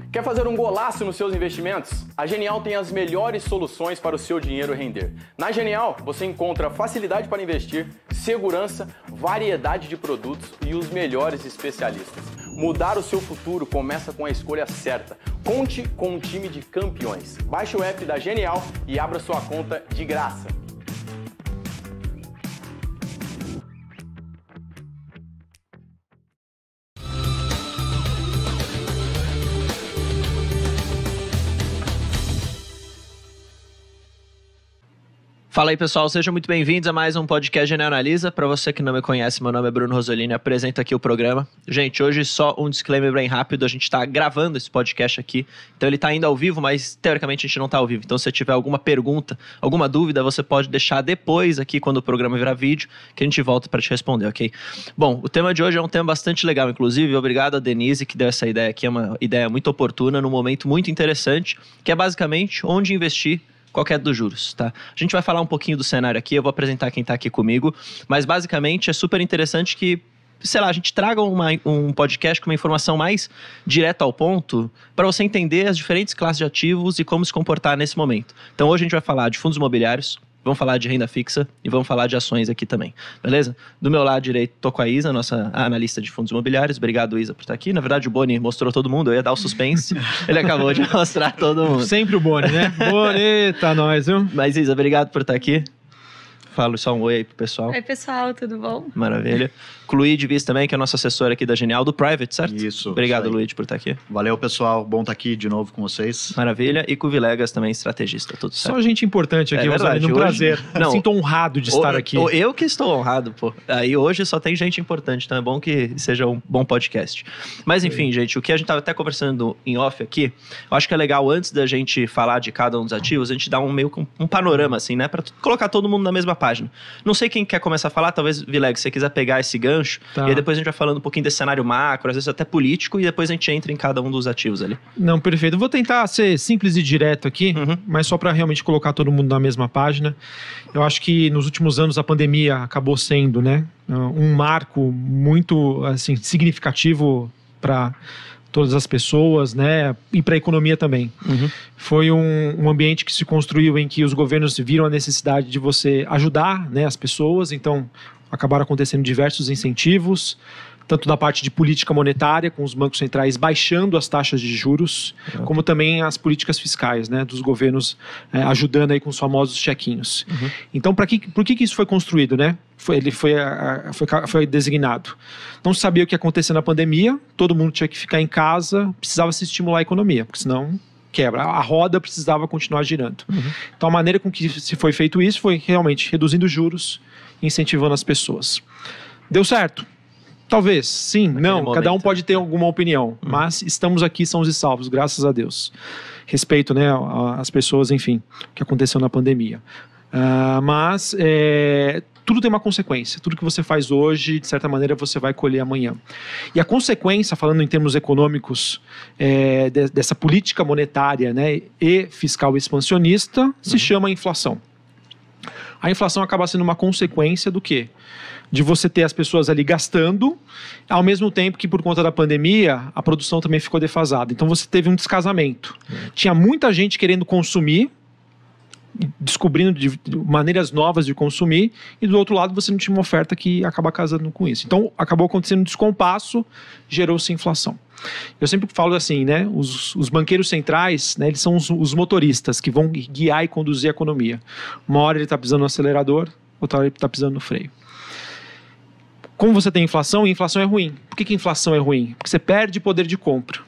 Quer fazer um golaço nos seus investimentos? A Genial tem as melhores soluções para o seu dinheiro render. Na Genial, você encontra facilidade para investir, segurança, variedade de produtos e os melhores especialistas. Mudar o seu futuro começa com a escolha certa. Conte com um time de campeões. Baixe o app da Genial e abra sua conta de graça. Fala aí, pessoal, sejam muito bem-vindos a mais um podcast Genial Analisa. Para você que não me conhece, meu nome é Bruno Rosolini, apresento aqui o programa. Gente, hoje só um disclaimer bem rápido, a gente está gravando esse podcast aqui, então ele está indo ao vivo, mas teoricamente a gente não está ao vivo. Então se você tiver alguma pergunta, alguma dúvida, você pode deixar depois aqui, quando o programa virar vídeo, que a gente volta para te responder, ok? Bom, o tema de hoje é um tema bastante legal, inclusive, obrigado a Denise que deu essa ideia aqui, é uma ideia muito oportuna, num momento muito interessante, que é basicamente onde investir qualquer dos juros, tá? A gente vai falar um pouquinho do cenário aqui, eu vou apresentar quem tá aqui comigo, mas basicamente é super interessante que, sei lá, a gente traga um podcast com uma informação mais direta ao ponto para você entender as diferentes classes de ativos e como se comportar nesse momento. Então hoje a gente vai falar de fundos imobiliários, vamos falar de renda fixa e vamos falar de ações aqui também, beleza? Do meu lado direito, tô com a Isa, nossa analista de fundos imobiliários. Obrigado, Isa, por estar aqui. Na verdade, o Boni mostrou todo mundo, eu ia dar o suspense. Ele acabou de mostrar todo mundo. Sempre o Boni, né? Boni, tá nós, viu? Mas, Isa, obrigado por estar aqui. Falo só um oi aí pro pessoal. Oi, pessoal, tudo bom? Maravilha. Com o Luigi Viz também, que é nosso assessor aqui da Genial, do Private, certo? Isso. Obrigado, isso Luigi, por estar aqui. Valeu, pessoal. Bom estar aqui de novo com vocês. Maravilha. E com o Vilegas também, estrategista, tudo certo. Só gente importante aqui, verdade. Um prazer. Não, me sinto honrado de estar aqui. Eu que estou honrado, pô. Aí hoje só tem gente importante, então é bom que seja um bom podcast. Mas enfim, gente, o que a gente estava até conversando em off aqui, eu acho que é legal, antes da gente falar de cada um dos ativos, a gente dar um panorama, assim, né? Pra colocar todo mundo na mesma página. Não sei quem quer começar a falar, talvez, Vilegas, se você quiser pegar esse gancho, tá. E aí depois a gente vai falando um pouquinho desse cenário macro, às vezes até político, e depois a gente entra em cada um dos ativos ali. Não, perfeito. Eu vou tentar ser simples e direto aqui, mas só para realmente colocar todo mundo na mesma página. Eu acho que nos últimos anos a pandemia acabou sendo, né, um marco muito, assim, significativo para todas as pessoas, né, e para a economia também. Foi um ambiente que se construiu em que os governos viram a necessidade de você ajudar, né, as pessoas, então acabaram acontecendo diversos incentivos, tanto da parte de política monetária, com os bancos centrais baixando as taxas de juros, como também as políticas fiscais, né, dos governos ajudando aí com os famosos chequinhos. Então, por que isso foi construído, né? Foi designado. Não se sabia o que ia acontecer na pandemia, todo mundo tinha que ficar em casa, precisava se estimular a economia, porque senão quebra. A roda precisava continuar girando. Então, a maneira com que se foi feito isso foi realmente reduzindo os juros, incentivando as pessoas. Deu certo? Talvez, sim, não, cada um pode ter alguma opinião, mas estamos aqui sãos e salvos, graças a Deus. Respeito, né, as pessoas, enfim, o que aconteceu na pandemia. Mas tudo tem uma consequência, tudo que você faz hoje, de certa maneira, você vai colher amanhã. E a consequência, falando em termos econômicos, dessa política monetária, né, e fiscal expansionista, se chama inflação. A inflação acaba sendo uma consequência do quê? De você ter as pessoas ali gastando, ao mesmo tempo que por conta da pandemia, a produção também ficou defasada. Então você teve um descasamento. Tinha muita gente querendo consumir, descobrindo maneiras novas de consumir, e do outro lado você não tinha uma oferta que acaba casando com isso. Então acabou acontecendo um descompasso, gerou-se inflação. Eu sempre falo assim, né? Os banqueiros centrais, né, eles são os motoristas que vão guiar e conduzir a economia. Uma hora ele está pisando no acelerador, outra hora ele está pisando no freio. Como você tem inflação, e inflação é ruim. Por que inflação é ruim? Porque você perde poder de compra.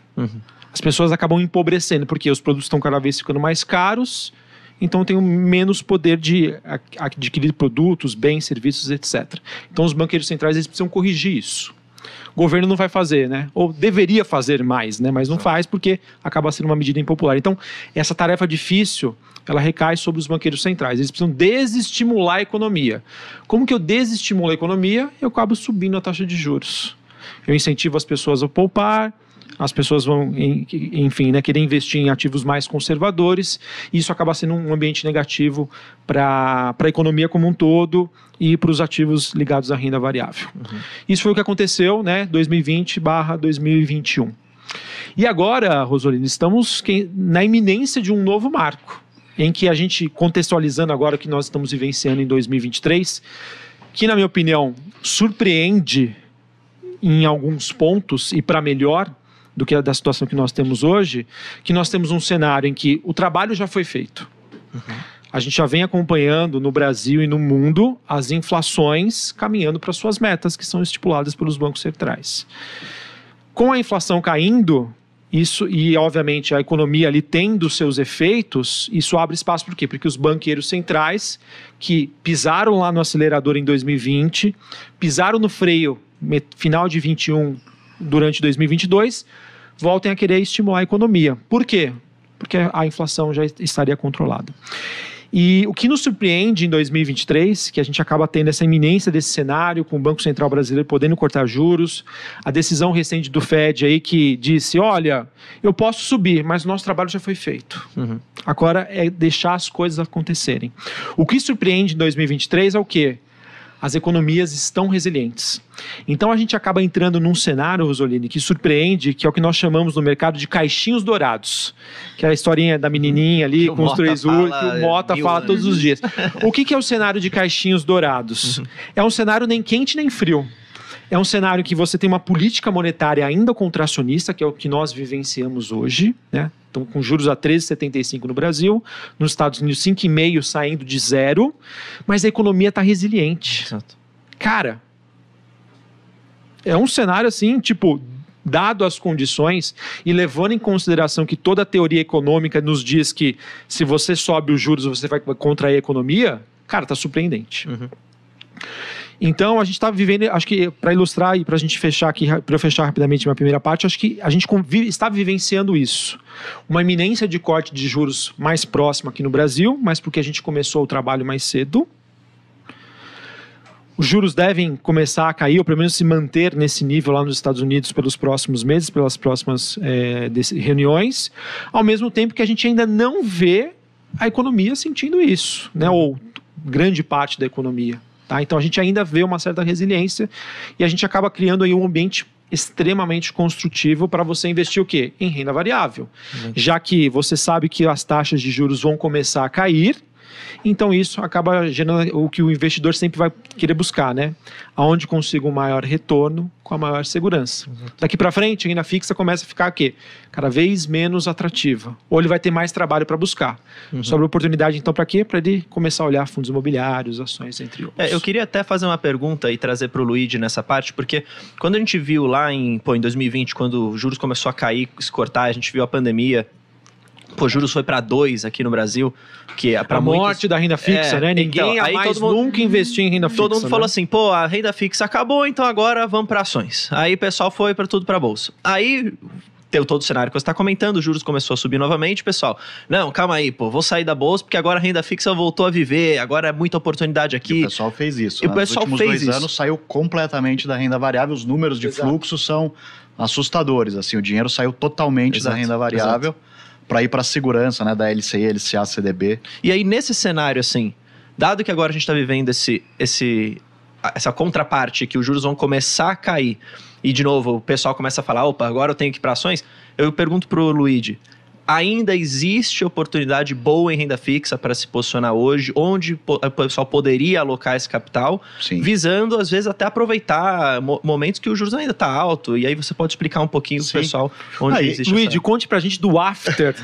As pessoas acabam empobrecendo, porque os produtos estão cada vez ficando mais caros, então tem menos poder de adquirir produtos, bens, serviços, etc. Então os banqueiros centrais eles precisam corrigir isso. O governo não vai fazer, né? Ou deveria fazer mais, né? Mas não faz porque acaba sendo uma medida impopular. Então, essa tarefa difícil, ela recai sobre os banqueiros centrais. Eles precisam desestimular a economia. Como que eu desestimulo a economia? Eu acabo subindo a taxa de juros. Eu incentivo as pessoas a poupar, as pessoas vão, enfim, né, querer investir em ativos mais conservadores, e isso acaba sendo um ambiente negativo para a economia como um todo e para os ativos ligados à renda variável. Isso foi o que aconteceu, né, 2020/2021. E agora, Rosolino, estamos na iminência de um novo marco, em que a gente, contextualizando agora o que nós estamos vivenciando em 2023, que, na minha opinião, surpreende em alguns pontos e para melhor do que a da situação que nós temos hoje, que nós temos um cenário em que o trabalho já foi feito. A gente já vem acompanhando no Brasil e no mundo as inflações caminhando para suas metas, que são estipuladas pelos bancos centrais. Com a inflação caindo, isso, e obviamente a economia ali tendo seus efeitos, isso abre espaço por quê? Porque os banqueiros centrais que pisaram lá no acelerador em 2020, pisaram no freio final de 21 durante 2022, voltem a querer estimular a economia. Por quê? Porque a inflação já estaria controlada. E o que nos surpreende em 2023, que a gente acaba tendo essa iminência desse cenário, com o Banco Central Brasileiro podendo cortar juros, a decisão recente do FED aí que disse, olha, eu posso subir, mas o nosso trabalho já foi feito. Agora é deixar as coisas acontecerem. O que surpreende em 2023 é o quê? As economias estão resilientes. Então a gente acaba entrando num cenário, Rosolini, que surpreende, que é o que nós chamamos no mercado de caixinhos dourados. Que é a historinha da menininha ali, com os três ursos, que o Mota fala todos os dias. O que é o cenário de caixinhos dourados? É um cenário nem quente nem frio. É um cenário que você tem uma política monetária ainda contracionista, que é o que nós vivenciamos hoje, né? Então, com juros a 13,75 no Brasil, nos Estados Unidos 5,5 saindo de zero, mas a economia está resiliente. Exato. Cara, é um cenário assim, tipo, dado as condições e levando em consideração que toda a teoria econômica nos diz que se você sobe os juros você vai contrair a economia, cara, tá surpreendente. Então, a gente está vivendo, acho que para ilustrar e para a gente fechar aqui, para eu fechar rapidamente minha primeira parte, acho que a gente está vivenciando isso. Uma iminência de corte de juros mais próxima aqui no Brasil, mas porque a gente começou o trabalho mais cedo. Os juros devem começar a cair, ou pelo menos se manter nesse nível lá nos Estados Unidos pelos próximos meses, pelas próximas reuniões, ao mesmo tempo que a gente ainda não vê a economia sentindo isso, né? Ou grande parte da economia. Tá? Então a gente ainda vê uma certa resiliência e a gente acaba criando aí um ambiente extremamente construtivo para você investir o quê? Em renda variável. Já que você sabe que as taxas de juros vão começar a cair, então isso acaba gerando o que o investidor sempre vai querer buscar, né? Aonde consiga um maior retorno com a maior segurança. Daqui para frente, a renda fixa começa a ficar o quê? Cada vez menos atrativa. Ou ele vai ter mais trabalho para buscar. Sobre a oportunidade, então, para quê? Para ele começar a olhar fundos imobiliários, ações, entre outros. Eu queria até fazer uma pergunta e trazer para o Luigi nessa parte, porque quando a gente viu lá em 2020, quando os juros começou a cair, se cortar, a gente viu a pandemia, juros foi para 2 aqui no Brasil, que é para morte da renda fixa, né? Ninguém mais nunca investiu em renda fixa. Todo mundo falou assim, a renda fixa acabou, então agora vamos para ações. Aí o pessoal foi para tudo para bolsa. Aí deu todo o cenário que você está comentando, os juros começou a subir novamente, pessoal. Não, calma aí, vou sair da bolsa porque agora a renda fixa voltou a viver, agora é muita oportunidade aqui. E o pessoal fez isso. E o pessoal Nos últimos 2 anos saiu completamente da renda variável, os números de fluxo são assustadores. Assim, o dinheiro saiu totalmente da renda variável. Para ir para a segurança, né, da LCI, LCA, CDB. E aí, nesse cenário, assim, dado que agora a gente está vivendo essa contraparte, que os juros vão começar a cair, e de novo o pessoal começa a falar, opa, agora eu tenho que ir para ações, eu pergunto para o Luigi, ainda existe oportunidade boa em renda fixa para se posicionar hoje, onde o pessoal poderia alocar esse capital, visando, às vezes, até aproveitar momentos que o juros ainda está alto, e aí você pode explicar um pouquinho para o pessoal onde existe Luigi, conte pra gente do after.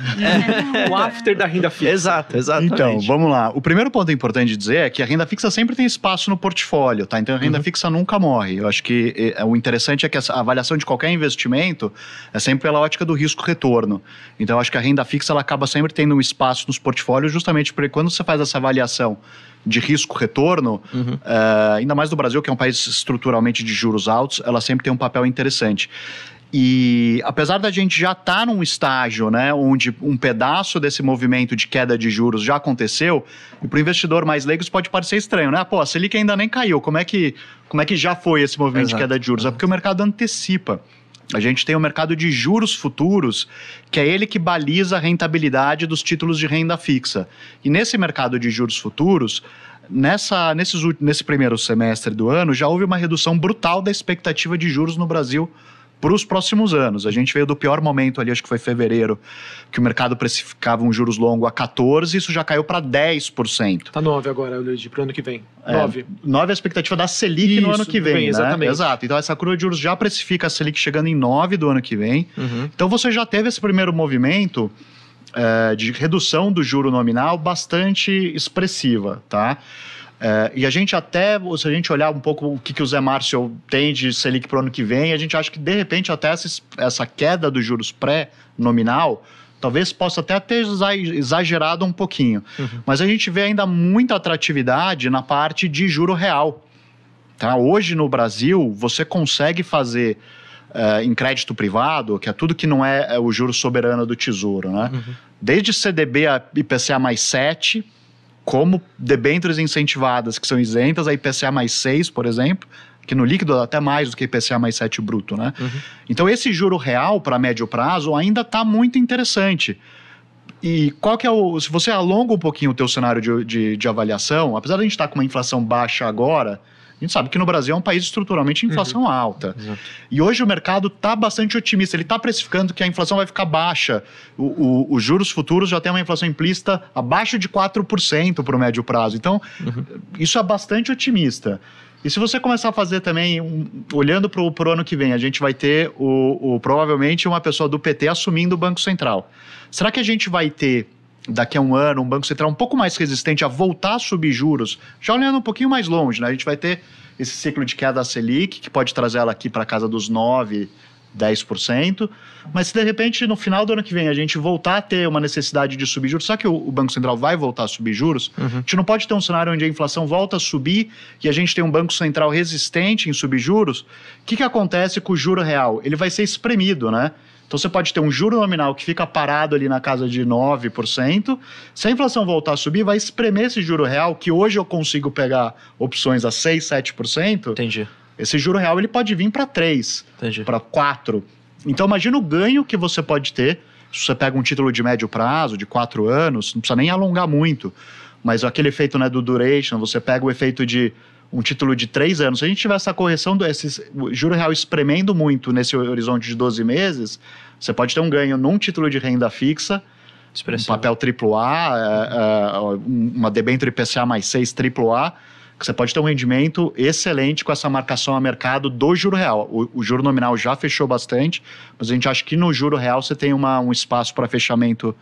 O after da renda fixa. Exatamente. Então, vamos lá. O primeiro ponto importante de dizer é que a renda fixa sempre tem espaço no portfólio, tá? Então a renda fixa nunca morre. Eu acho que o interessante é que a avaliação de qualquer investimento é sempre pela ótica do risco-retorno. Então eu acho que a renda fixa ela acaba sempre tendo um espaço nos portfólios, justamente porque quando você faz essa avaliação de risco-retorno, ainda mais no Brasil, que é um país estruturalmente de juros altos, ela sempre tem um papel interessante. E apesar da gente já estar num estágio, né, onde um pedaço desse movimento de queda de juros já aconteceu, e para o investidor mais leigo isso pode parecer estranho, né? A Selic ainda nem caiu, como é que já foi esse movimento de queda de juros? É porque o mercado antecipa. A gente tem o mercado de juros futuros, que é ele que baliza a rentabilidade dos títulos de renda fixa. E nesse mercado de juros futuros, nesse primeiro semestre do ano, já houve uma redução brutal da expectativa de juros no Brasil para os próximos anos. A gente veio do pior momento ali, acho que foi fevereiro, que o mercado precificava um juros longo a 14%, isso já caiu para 10%. Tá 9 agora, Luigi, para o ano que vem. 9. 9 é a expectativa da Selic Isso, no ano que vem, né? exatamente. Exato. Então essa curva de juros já precifica a Selic chegando em 9 do ano que vem. Então você já teve esse primeiro movimento de redução do juro nominal bastante expressiva, tá? E a gente até, se a gente olhar um pouco o que o Zé Márcio tem de Selic para o ano que vem, a gente acha que de repente até essa queda dos juros pré-nominal talvez possa até ter exagerado um pouquinho. Mas a gente vê ainda muita atratividade na parte de juro real. Tá? Hoje no Brasil você consegue fazer em crédito privado, que é tudo que não é o juro soberano do Tesouro, né? Desde CDB a IPCA mais 7, como debêntures incentivadas, que são isentas, a IPCA mais 6, por exemplo, que no líquido dá até mais do que IPCA mais 7 bruto, né? Então esse juro real para médio prazo ainda está muito interessante. E qual que é se você alonga um pouquinho o teu cenário de avaliação, apesar de a gente estar com uma inflação baixa agora, a gente sabe que no Brasil é um país estruturalmente de inflação alta. E hoje o mercado está bastante otimista. Ele está precificando que a inflação vai ficar baixa. Os juros futuros já tem uma inflação implícita abaixo de 4% para o médio prazo. Então, isso é bastante otimista. E se você começar a fazer também, olhando para o ano que vem, a gente vai ter provavelmente uma pessoa do PT assumindo o Banco Central. Será que a gente vai ter daqui a um ano, um Banco Central um pouco mais resistente a voltar a subir juros, já olhando um pouquinho mais longe, né? A gente vai ter esse ciclo de queda da Selic, que pode trazer ela aqui para casa dos 9%, 10%, mas se de repente no final do ano que vem a gente voltar a ter uma necessidade de subir juros, será que o Banco Central vai voltar a subir juros? A gente não pode ter um cenário onde a inflação volta a subir e a gente tem um Banco Central resistente em subir juros. O que acontece com o juro real? Ele vai ser espremido, né? Então você pode ter um juro nominal que fica parado ali na casa de 9%. Se a inflação voltar a subir, vai espremer esse juro real, que hoje eu consigo pegar opções a 6%, 7%. Entendi. Esse juro real ele pode vir para 3%, para 4%. Então imagina o ganho que você pode ter se você pega um título de médio prazo, de 4 anos, não precisa nem alongar muito, mas aquele efeito, né, do duration, você pega o efeito de um título de 3 anos. Se a gente tiver essa correção, o juro real espremendo muito nesse horizonte de 12 meses, você pode ter um ganho num título de renda fixa, um papel AAA, uma debênture IPCA mais 6 AAA, que você pode ter um rendimento excelente com essa marcação a mercado do juro real. O juro nominal já fechou bastante, mas a gente acha que no juro real você tem um espaço para fechamento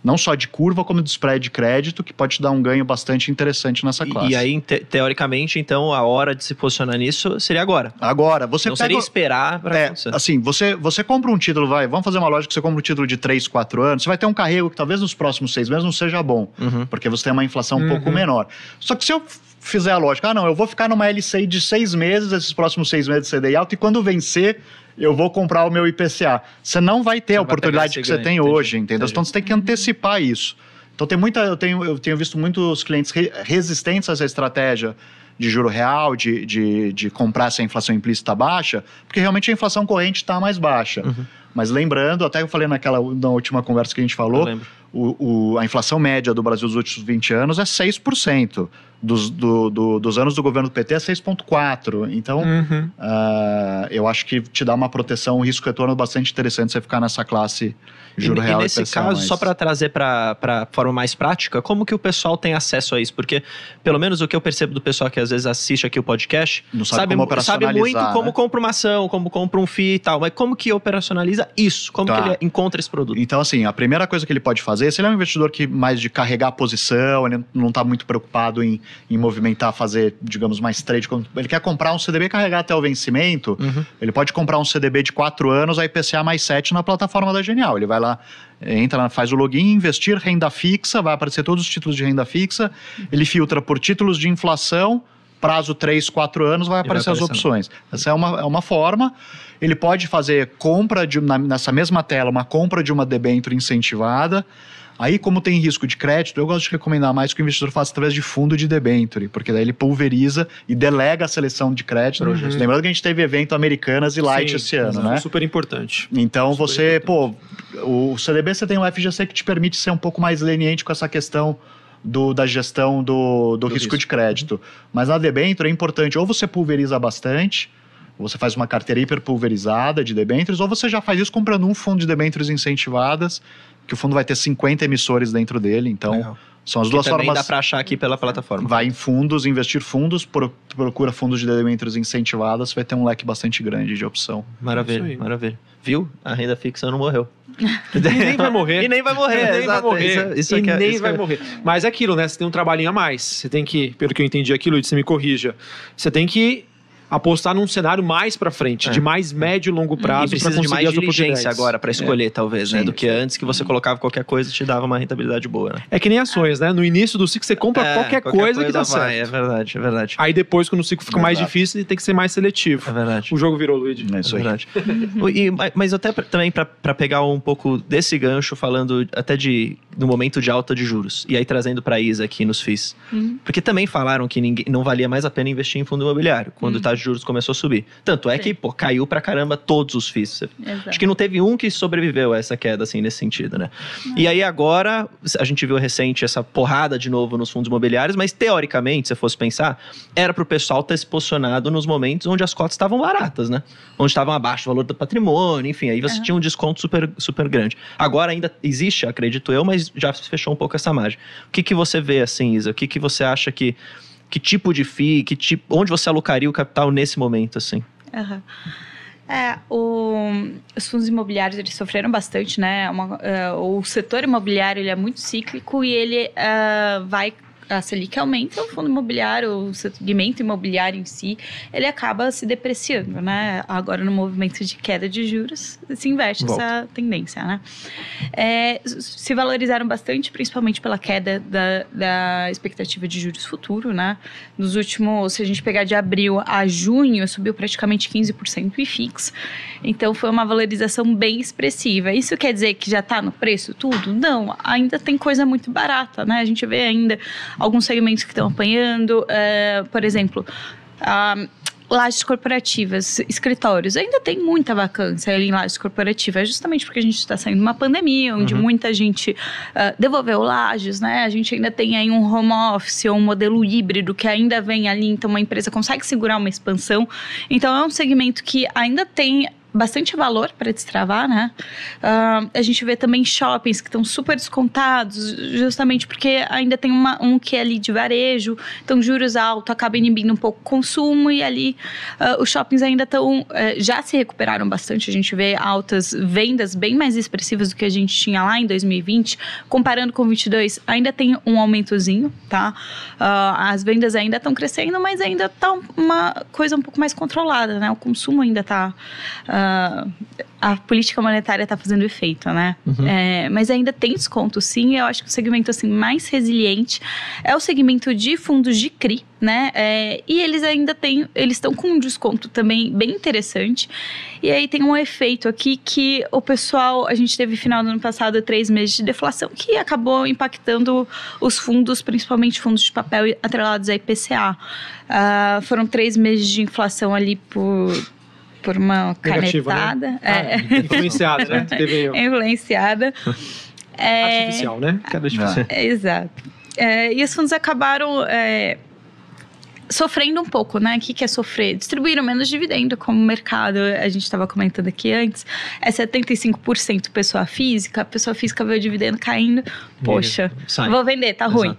não só de curva, como de spread de crédito, que pode te dar um ganho bastante interessante nessa classe. E aí, teoricamente, então, a hora de se posicionar nisso seria agora. Agora, você não seria esperar para acontecer. Assim, você compra um título, vamos fazer uma lógica que você compra um título de 3, 4 anos, você vai ter um carrego que talvez nos próximos 6 meses não seja bom, porque você tem uma inflação um pouco menor. Só que se eu fizer a lógica, eu vou ficar numa LCI de 6 meses, esses próximos 6 meses de CDI alto, e quando vencer, eu vou comprar o meu IPCA. Você não vai ter a oportunidade que você tem hoje, entendeu? Então você tem que antecipar isso. Então eu tenho visto muitos clientes resistentes a essa estratégia de juro real, de comprar se a inflação implícita baixa, porque realmente a inflação corrente está mais baixa. Mas lembrando, até eu falei na última conversa que a gente falou, a inflação média do Brasil dos últimos 20 anos é 6%. Dos anos do governo do PT é 6,4%. Então, eu acho que te dá uma proteção, um risco-retorno bastante interessante você ficar nessa classe juro real. E nesse caso, só para trazer para forma mais prática, como que o pessoal tem acesso a isso? Porque, pelo menos o que eu percebo do pessoal que às vezes assiste aqui o podcast, não sabe muito como, né? Compra uma ação, como compra um FII e tal, mas como que operacionaliza isso? Como que ele encontra esse produto? Então, assim, a primeira coisa que ele pode fazer, se ele é um investidor que mais de carregar a posição, ele não está muito preocupado em movimentar, fazer, digamos, mais trade. Ele quer comprar um CDB e carregar até o vencimento, ele pode comprar um CDB de 4 anos, a IPCA mais 7 na plataforma da Genial. Ele vai lá, entra, faz o login, investir, renda fixa, vai aparecer todos os títulos de renda fixa, ele filtra por títulos de inflação, prazo 3, 4 anos, vai aparecer as opções. Essa é uma forma. Ele pode fazer compra, nessa mesma tela, uma compra de uma debênture incentivada. Aí, como tem risco de crédito, eu gosto de recomendar mais que o investidor faça através de fundo de debênture, porque daí ele pulveriza e delega a seleção de crédito. Lembrando que a gente teve evento Americanas e Light esse ano, né? Super importante. Então, o CDB você tem um FGC que te permite ser um pouco mais leniente com essa questão da gestão do risco de crédito. Mas na debênture é importante, ou você pulveriza bastante, Ou você faz uma carteira hiperpulverizada de debêntures, ou você já faz isso comprando um fundo de debêntures incentivadas, que o fundo vai ter 50 emissores dentro dele. Então, Legal. São as duas também formas. Dá para achar aqui pela plataforma. Vai em fundos, investir fundos, procura fundos de debêntures incentivadas, vai ter um leque bastante grande de opção. Maravilha, maravilha. Viu? A renda fixa não morreu. E nem vai morrer. E nem vai morrer, nem vai morrer. Isso e aqui nem vai morrer. Mas é aquilo, né? Você tem um trabalhinho a mais. Você tem que, pelo que eu entendi aqui, Luiz, você me corrija. Você tem que apostar num cenário mais para frente, de mais médio e longo prazo. E precisa de mais diligência agora para escolher, talvez, né? Sim, do que antes, que você colocava qualquer coisa e te dava uma rentabilidade boa, né? É que nem ações, né? No início do ciclo você compra qualquer coisa que dá certo. É verdade, é verdade. Aí depois, quando o ciclo fica mais difícil, tem que ser mais seletivo. É verdade. O jogo virou, Luigi. É isso aí. Verdade. Mas até também para pegar um pouco desse gancho, falando até do momento de alta de juros. E aí trazendo para a Isa aqui nos FIIs. Porque também falaram que não valia mais a pena investir em fundo imobiliário, quando a taxa de juros começou a subir. Tanto é que, caiu pra caramba todos os FIIs. Acho que não teve um que sobreviveu a essa queda, assim, nesse sentido, né? E aí agora, a gente viu recente essa porrada de novo nos fundos imobiliários, mas teoricamente, se fosse pensar, era pro pessoal ter se posicionado nos momentos onde as cotas estavam baratas, né? Onde estavam abaixo do valor do patrimônio, enfim, aí você tinha um desconto super, super grande. Agora ainda existe, acredito eu, mas já fechou um pouco essa margem. O que você vê, assim, Isa? O que você acha que tipo de FII, onde você alocaria o capital nesse momento, assim? Os fundos imobiliários, eles sofreram bastante, né? O setor imobiliário, ele é muito cíclico e ele a Selic aumenta, o fundo imobiliário, o segmento imobiliário em si, ele acaba se depreciando, né? Agora, no movimento de queda de juros, se inverte essa tendência, né? Se valorizaram bastante, principalmente pela queda da expectativa de juros futuro, né? Nos últimos, se a gente pegar de abril a junho, subiu praticamente 15% e fixo. Então, foi uma valorização bem expressiva. Isso quer dizer que já está no preço tudo? Não, ainda tem coisa muito barata, né? A gente vê ainda alguns segmentos que estão apanhando, por exemplo, lajes corporativas, escritórios, ainda tem muita vacância em lajes corporativas, justamente porque a gente está saindo de uma pandemia, onde muita gente devolveu lajes, né? A gente ainda tem aí um home office ou um modelo híbrido que ainda vem ali, então uma empresa consegue segurar uma expansão. Então, é um segmento que ainda tem bastante valor para destravar, né? A gente vê também shoppings que estão super descontados, justamente porque ainda tem um que é ali de varejo, então juros altos acaba inibindo um pouco o consumo e ali os shoppings ainda estão, já se recuperaram bastante, a gente vê altas vendas bem mais expressivas do que a gente tinha lá em 2020, comparando com 2022, ainda tem um aumentozinho, tá? As vendas ainda estão crescendo, mas ainda está uma coisa um pouco mais controlada, né? O consumo ainda está... a política monetária está fazendo efeito, né? Mas ainda tem desconto, sim. Eu acho que o segmento assim, mais resiliente é o segmento de fundos de CRI, né? E eles ainda estão com um desconto também bem interessante. E aí tem um efeito aqui que o pessoal, a gente teve final do ano passado 3 meses de deflação que acabou impactando os fundos, principalmente fundos de papel atrelados a IPCA. Foram 3 meses de inflação ali por uma canetada. Né? Influenciada, né? Influenciada. Artificial, né? Artificial. Exato. E os fundos acabaram sofrendo um pouco, né? O que é sofrer? Distribuíram menos dividendo, como o mercado, a gente estava comentando aqui antes, 75% pessoa física vê o dividendo caindo, poxa, vou vender, tá ruim.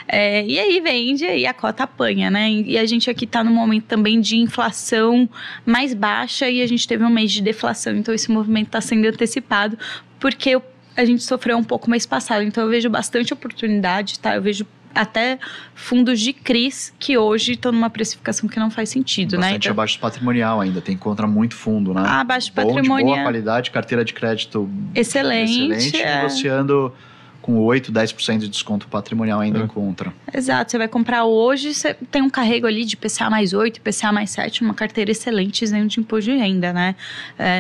E aí vende e a cota apanha, né? E a gente aqui tá num momento também de inflação mais baixa e a gente teve um mês de deflação, então esse movimento está sendo antecipado, porque a gente sofreu um pouco mês passado, então eu vejo bastante oportunidade, tá? Eu vejo até fundos de CRIs que hoje estão numa precificação que não faz sentido, bastante, né? Bastante abaixo do patrimonial ainda, tem muito fundo, né? Abaixo do patrimonial. De boa qualidade, carteira de crédito excelente negociando com 8, 10% de desconto patrimonial ainda encontra. Exato, você vai comprar hoje, você tem um carrego ali de IPCA mais 8, IPCA mais 7, uma carteira excelente isento de imposto de renda, né?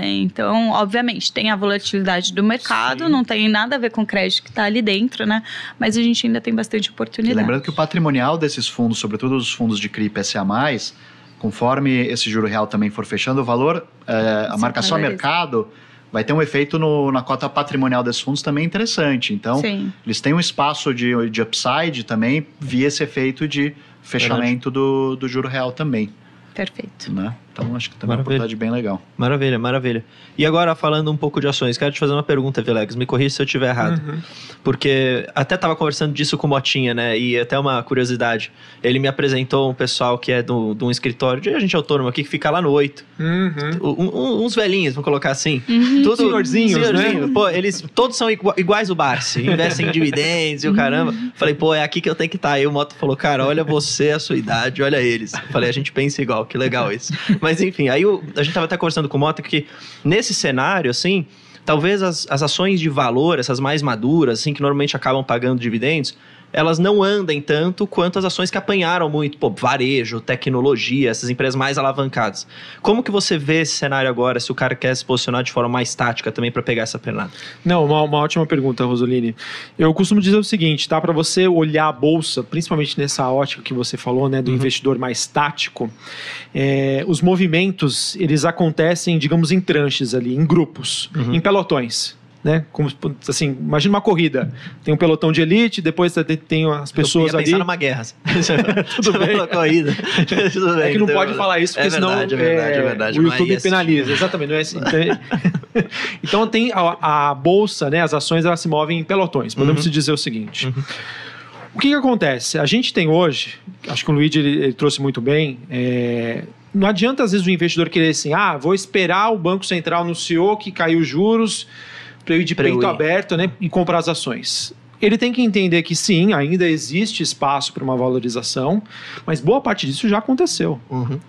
Então, obviamente, tem a volatilidade do mercado, não tem nada a ver com o crédito que está ali dentro, né? Mas a gente ainda tem bastante oportunidade. E lembrando que o patrimonial desses fundos, sobretudo os fundos de CRI e IPCA+, conforme esse juro real também for fechando, o valor, a marcação a mercado... vai ter um efeito na cota patrimonial desses fundos também interessante. Então, eles têm um espaço de upside também via esse efeito de fechamento do juro real também. Perfeito. Né? Então, acho que também é uma oportunidade bem legal. Maravilha, maravilha. E agora, falando um pouco de ações, quero te fazer uma pergunta, Vilegas. Me corrija se eu estiver errado. Porque até estava conversando disso com o Motinha, né? E até uma curiosidade. Ele me apresentou um pessoal que é de um escritório de agente autônomo aqui, que fica lá no 8. Uns velhinhos, vamos colocar assim. Tudo Senhorzinhos, né? Pô, eles todos são iguais o Barsi. Investem em dividendos e o caramba. Falei, pô, é aqui que eu tenho que estar. Aí o Moto falou, cara, olha você, a sua idade, olha eles. Falei, a gente pensa igual, que legal isso. Mas enfim, aí a gente tava até conversando com o Mota que nesse cenário, assim, talvez as ações de valor, essas mais maduras, assim, que normalmente acabam pagando dividendos, elas não andem tanto quanto as ações que apanharam muito, pô, varejo, tecnologia, essas empresas mais alavancadas. Como que você vê esse cenário agora, se o cara quer se posicionar de forma mais tática também para pegar essa pernada? Não, uma ótima pergunta, Rosolini. Eu costumo dizer o seguinte, tá? Para você olhar a bolsa, principalmente nessa ótica que você falou, né, do investidor mais tático, os movimentos, eles acontecem, digamos, em tranches ali, em grupos, em pelotões. Né? Como, assim, imagina uma corrida. Tem um pelotão de elite, depois tem as pessoas ali. Pensar numa guerra. Tudo bem. Corrida. Tudo bem. É que não pode falar isso, porque senão é verdade, o YouTube penaliza. Exatamente. Não é assim. Então tem a bolsa, né? As ações, elas se movem em pelotões. Podemos dizer o seguinte. O que acontece? A gente tem hoje, acho que o Luigi ele trouxe muito bem, não adianta às vezes o investidor querer assim, vou esperar o Banco Central anunciou que caiu os juros para eu ir de peito aberto, né, e comprar as ações. Ele tem que entender que sim, ainda existe espaço para uma valorização, mas boa parte disso já aconteceu.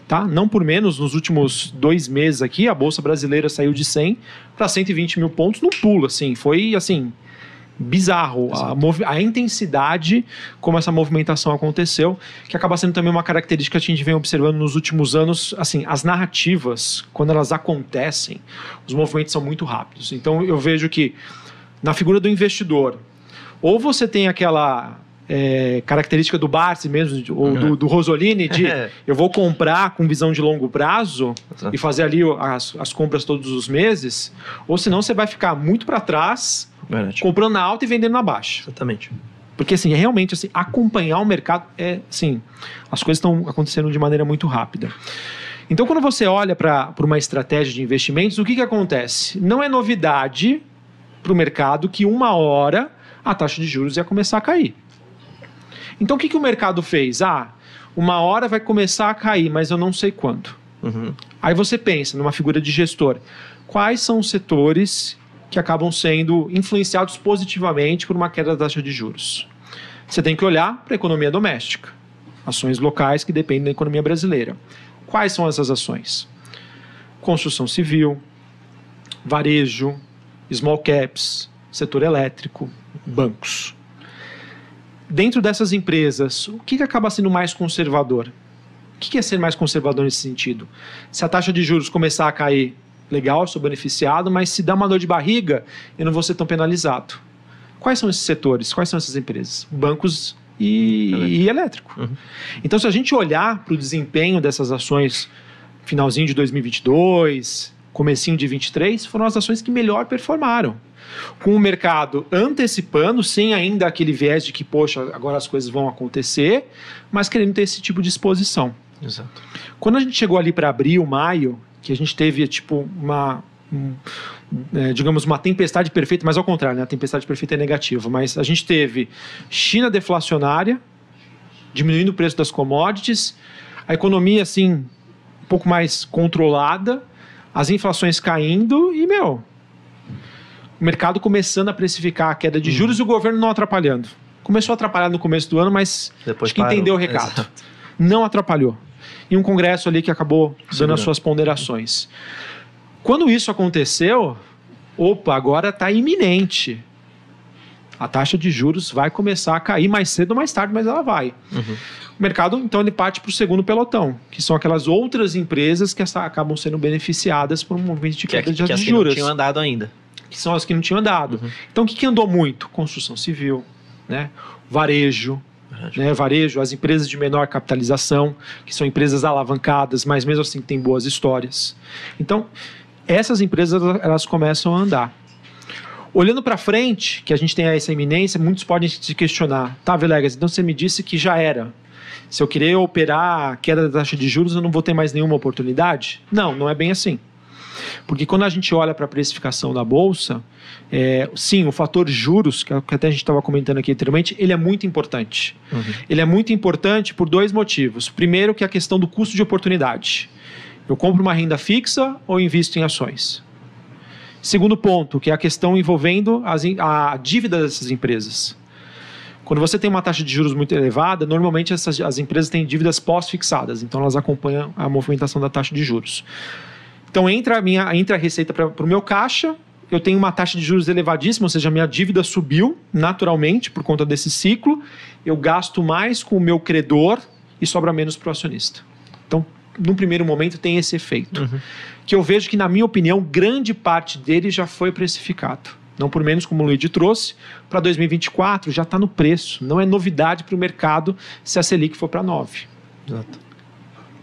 Tá? Não por menos, nos últimos 2 meses aqui, a Bolsa Brasileira saiu de 100 para 120 mil pontos no pulo. Assim, foi assim, bizarro a intensidade como essa movimentação aconteceu, que acaba sendo também uma característica que a gente vem observando nos últimos anos. Assim, as narrativas, quando elas acontecem, os movimentos são muito rápidos. Então eu vejo que na figura do investidor, ou você tem aquela característica do Barsi mesmo, ou do Rosolini, de eu vou comprar com visão de longo prazo e fazer ali as compras todos os meses, ou senão você vai ficar muito para trás, comprando na alta e vendendo na baixa. Exatamente. Porque assim, realmente assim, acompanhar o mercado, assim, as coisas estão acontecendo de maneira muito rápida. Então, quando você olha para uma estratégia de investimentos, o que acontece? Não é novidade para o mercado que uma hora a taxa de juros ia começar a cair. Então, o que o mercado fez? Uma hora vai começar a cair, mas eu não sei quando. Aí você pensa numa figura de gestor. Quais são os setores que acabam sendo influenciados positivamente por uma queda da taxa de juros? Você tem que olhar para a economia doméstica. Ações locais que dependem da economia brasileira. Quais são essas ações? Construção civil, varejo, small caps, setor elétrico, bancos. Dentro dessas empresas, o que acaba sendo mais conservador? O que é ser mais conservador nesse sentido? Se a taxa de juros começar a cair, legal, sou beneficiado, mas se dá uma dor de barriga, eu não vou ser tão penalizado. Quais são esses setores? Quais são essas empresas? Bancos e elétrico. Então, se a gente olhar para o desempenho dessas ações, finalzinho de 2022, comecinho de 2023, foram as ações que melhor performaram. Com o mercado antecipando, sem ainda aquele viés de que, poxa, agora as coisas vão acontecer, mas querendo ter esse tipo de exposição. Exato. Quando a gente chegou ali para abril, maio, que a gente teve tipo digamos, uma tempestade perfeita, mas ao contrário, né? A tempestade perfeita é negativa, mas a gente teve China deflacionária, diminuindo o preço das commodities, a economia assim, um pouco mais controlada, as inflações caindo e, o mercado começando a precificar a queda de juros e o governo não atrapalhando. Começou a atrapalhar no começo do ano, mas depois acho que entendeu o recado. Exato. Não atrapalhou. E um congresso ali que acabou dando as suas ponderações. Quando isso aconteceu, agora está iminente. A taxa de juros vai começar a cair mais cedo ou mais tarde, mas ela vai. O mercado, então, ele parte para o segundo pelotão, que são aquelas outras empresas que acabam sendo beneficiadas por um movimento de queda de juros. Que não tinham andado ainda. Que são as que não tinham andado. Então, o que andou muito? Construção civil, né? Varejo, as empresas de menor capitalização, que são empresas alavancadas, mas mesmo assim têm boas histórias. Então, essas empresas, elas começam a andar. Olhando para frente, que a gente tem essa iminência, muitos podem se questionar. Tá, Vilegas, então você me disse que já era. Se eu querer operar a queda da taxa de juros, eu não vou ter mais nenhuma oportunidade? Não, não é bem assim. Porque quando a gente olha para a precificação da Bolsa, sim, o fator juros, que até a gente estava comentando aqui anteriormente, ele é muito importante. Ele é muito importante por 2 motivos. Primeiro, que é a questão do custo de oportunidade. Eu compro uma renda fixa ou invisto em ações? Segundo ponto, que é a questão envolvendo a dívida dessas empresas. Quando você tem uma taxa de juros muito elevada, normalmente as empresas têm dívidas pós-fixadas, então elas acompanham a movimentação da taxa de juros. Então entra a receita para o meu caixa, eu tenho uma taxa de juros elevadíssima, ou seja, a minha dívida subiu naturalmente por conta desse ciclo, eu gasto mais com o meu credor e sobra menos para o acionista. Então, num primeiro momento, tem esse efeito. Que eu vejo que, na minha opinião, grande parte dele já foi precificado. Não por menos, como o Luigi trouxe, para 2024 já está no preço. Não é novidade para o mercado se a Selic for para 9. Exato.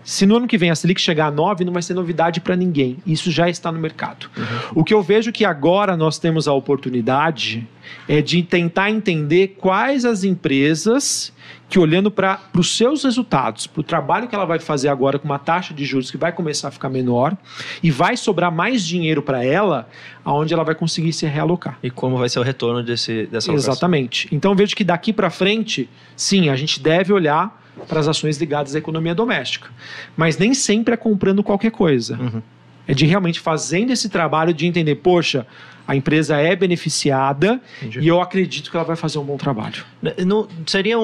Se no ano que vem a Selic chegar a 9, não vai ser novidade para ninguém. Isso já está no mercado. O que eu vejo que agora nós temos a oportunidade é de tentar entender quais as empresas que, olhando para os seus resultados, para o trabalho que ela vai fazer agora com uma taxa de juros que vai começar a ficar menor e vai sobrar mais dinheiro para ela, aonde ela vai conseguir se realocar. E como vai ser o retorno dessa alocação. Exatamente. Então eu vejo que daqui para frente, sim, a gente deve olhar para as ações ligadas à economia doméstica. Mas nem sempre é comprando qualquer coisa. É de realmente fazendo esse trabalho de entender, poxa, a empresa é beneficiada. Entendi. E eu acredito que ela vai fazer um bom trabalho. Não, seria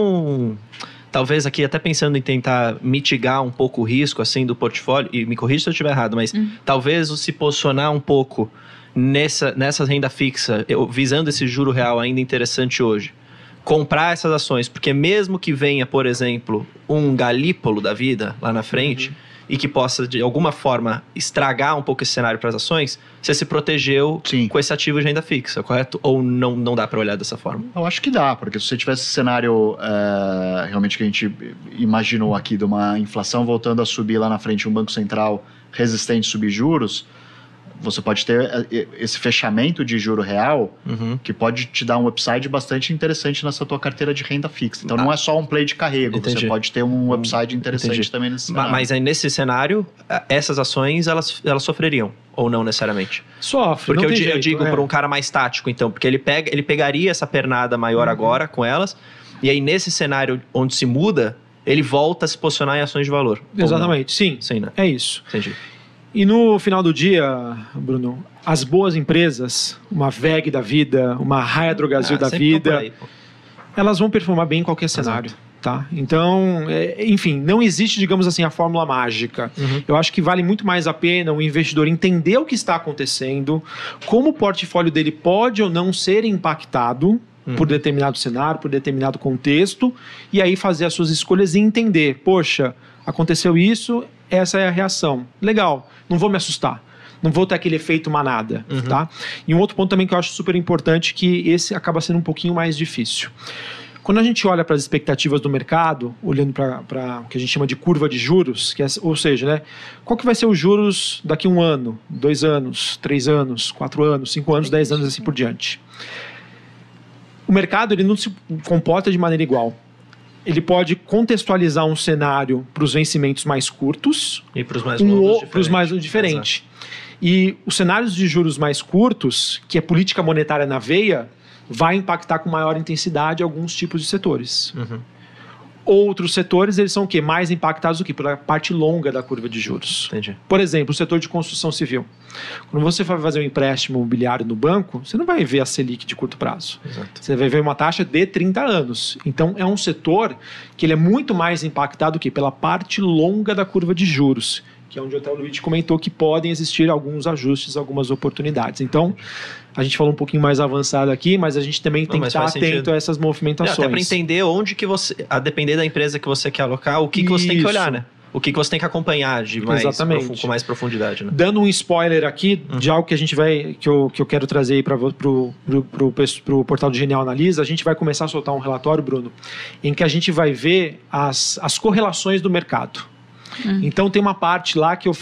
talvez aqui, até pensando em tentar mitigar um pouco o risco assim, do portfólio, e me corrija se eu estiver errado, mas talvez se posicionar um pouco nessa renda fixa, visando esse juro real ainda interessante hoje, comprar essas ações, porque mesmo que venha, por exemplo, um Galípolo da vida lá na frente, e que possa, de alguma forma, estragar um pouco esse cenário para as ações, você se protegeu com esse ativo de renda fixa, correto? Ou não dá para olhar dessa forma? Eu acho que dá, porque se você tivesse esse cenário realmente que a gente imaginou aqui de uma inflação voltando a subir lá na frente, um Banco Central resistente a subir juros, você pode ter esse fechamento de juro real que pode te dar um upside bastante interessante nessa tua carteira de renda fixa. Então não é só um play de carrego, você pode ter um upside interessante também nesse cenário. Mas aí nesse cenário, essas ações, elas sofreriam? Ou não necessariamente? Sofre, porque eu digo para um cara mais tático, então, porque ele pegaria essa pernada maior agora com elas, e aí nesse cenário onde se muda, ele volta a se posicionar em ações de valor. Exatamente, sim. Né? É isso. Entendi. E no final do dia, Bruno, as boas empresas, uma VEG da vida, uma Raia Drogasil da vida, elas vão performar bem em qualquer cenário. Tá? Então, enfim, não existe, digamos assim, a fórmula mágica. Eu acho que vale muito mais a pena o investidor entender o que está acontecendo, como o portfólio dele pode ou não ser impactado por determinado cenário, por determinado contexto, e aí fazer as suas escolhas e entender, poxa, aconteceu isso, essa é a reação. Legal, não vou me assustar. Não vou ter aquele efeito manada. Tá? E um outro ponto também que eu acho super importante, que esse acaba sendo um pouquinho mais difícil. Quando a gente olha para as expectativas do mercado, olhando para o que a gente chama de curva de juros, que é, ou seja, né, qual que vai ser os juros daqui a 1 ano, 2 anos, 3 anos, 4 anos, 5 anos, 10 anos, assim por diante. O mercado ele não se comporta de maneira igual. Ele pode contextualizar um cenário para os vencimentos mais curtos e para os mais longos diferentes. E os cenários de juros mais curtos, que é política monetária na veia, vai impactar com maior intensidade alguns tipos de setores. Outros setores, eles são o quê? Mais impactados do que? Pela parte longa da curva de juros. Entendi. Por exemplo, o setor de construção civil. Quando você vai fazer um empréstimo imobiliário no banco, você não vai ver a Selic de curto prazo. Exato. Você vai ver uma taxa de 30 anos. Então, é um setor que ele é muito mais impactado que pela parte longa da curva de juros, que é onde até o Luigi comentou que podem existir alguns ajustes, algumas oportunidades. Então, a gente falou um pouquinho mais avançado aqui, mas a gente também tem que estar atento a essas movimentações. Até para entender onde que você, a depender da empresa que você quer alocar, o que você tem que olhar, né? O que você tem que acompanhar com mais profundidade, né? Dando um spoiler aqui de algo que a gente vai, que eu quero trazer aí para o portal do Genial Analisa, a gente vai começar a soltar um relatório, Bruno, em que a gente vai ver as correlações do mercado. Então tem uma parte lá que eu